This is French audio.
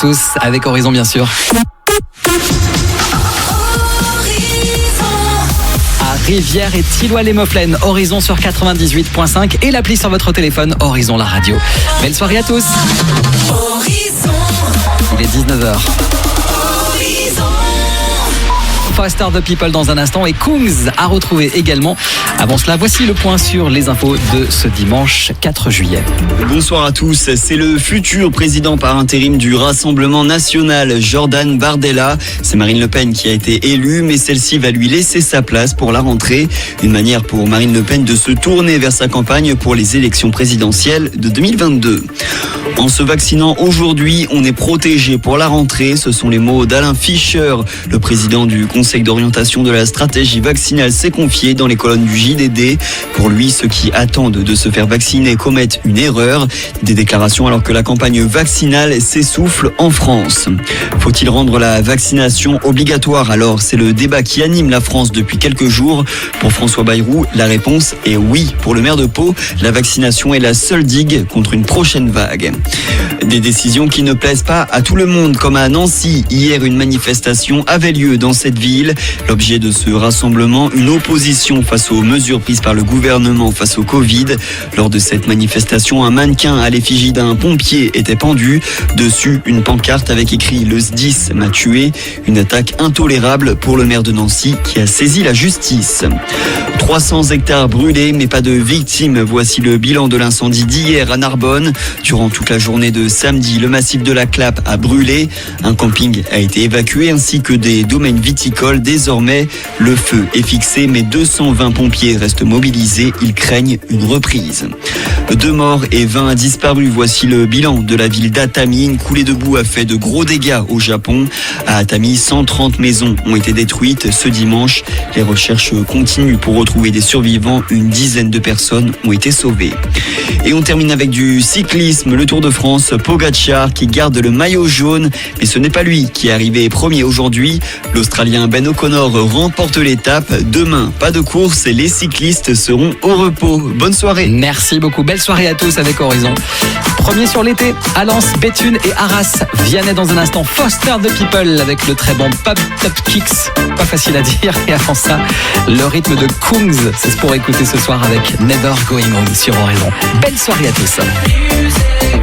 Tous avec Horizon bien sûr. À Rivière et Thilloy-les-Mauplaines, Horizon sur 98.5 et l'appli sur votre téléphone, Horizon la radio. Belle soirée à tous. Il est 19h. Foster the People dans un instant et Kungs à retrouver également. Avant cela, voici le point sur les infos de ce dimanche 4 juillet. Bonsoir à tous. C'est le futur président par intérim du Rassemblement national, Jordan Bardella. C'est Marine Le Pen qui a été élue, mais celle-ci va lui laisser sa place pour la rentrée. Une manière pour Marine Le Pen de se tourner vers sa campagne pour les élections présidentielles de 2022. En se vaccinant aujourd'hui, on est protégé pour la rentrée. Ce sont les mots d'Alain Fischer, le président du Conseil d'orientation de la stratégie vaccinale, s'est confié dans les colonnes du JDD. Pour lui, ceux qui attendent de se faire vacciner commettent une erreur. Des déclarations alors que la campagne vaccinale s'essouffle en France. Faut-il rendre la vaccination obligatoire? Alors, c'est le débat qui anime la France depuis quelques jours. Pour François Bayrou, la réponse est oui. Pour le maire de Pau, la vaccination est la seule digue contre une prochaine vague. Des décisions qui ne plaisent pas à tout le monde, comme à Nancy. Hier, une manifestation avait lieu dans cette ville. L'objet de ce rassemblement, une opposition face aux mesures prises par le gouvernement face au Covid. Lors de cette manifestation, un mannequin à l'effigie d'un pompier était pendu. Dessus, une pancarte avec écrit « Le SDIS m'a tué ». Une attaque intolérable pour le maire de Nancy qui a saisi la justice. 300 hectares brûlés, mais pas de victimes. Voici le bilan de l'incendie d'hier à Narbonne. Durant toute la journée de samedi, le massif de la Clappe a brûlé. Un camping a été évacué ainsi que des domaines viticoles. Désormais, le feu est fixé, mais 220 pompiers restent mobilisés. Ils craignent une reprise. 2 morts et 20 disparus. Voici le bilan de la ville d'Atami. Une coulée de boue a fait de gros dégâts au Japon. À Atami, 130 maisons ont été détruites ce dimanche. Les recherches continuent pour retrouver des survivants. Une dizaine de personnes ont été sauvées. Et on termine avec du cyclisme. Le Tour de France, Pogacar qui garde le maillot jaune. Mais ce n'est pas lui qui est arrivé premier aujourd'hui. L'Australien Ben O'Connor remporte l'étape. Demain, pas de course et les cyclistes seront au repos. Bonne soirée. Merci beaucoup. Belle soirée à tous avec Horizon. Premier sur l'été, à Lens, Béthune et Arras. Vianney dans un instant, Foster the People avec le très bon Pop Top Kicks. Pas facile à dire. Et avant ça, le rythme de Kungs. C'est pour écouter ce soir avec Never Going Home sur Horizon. Belle soirée à tous.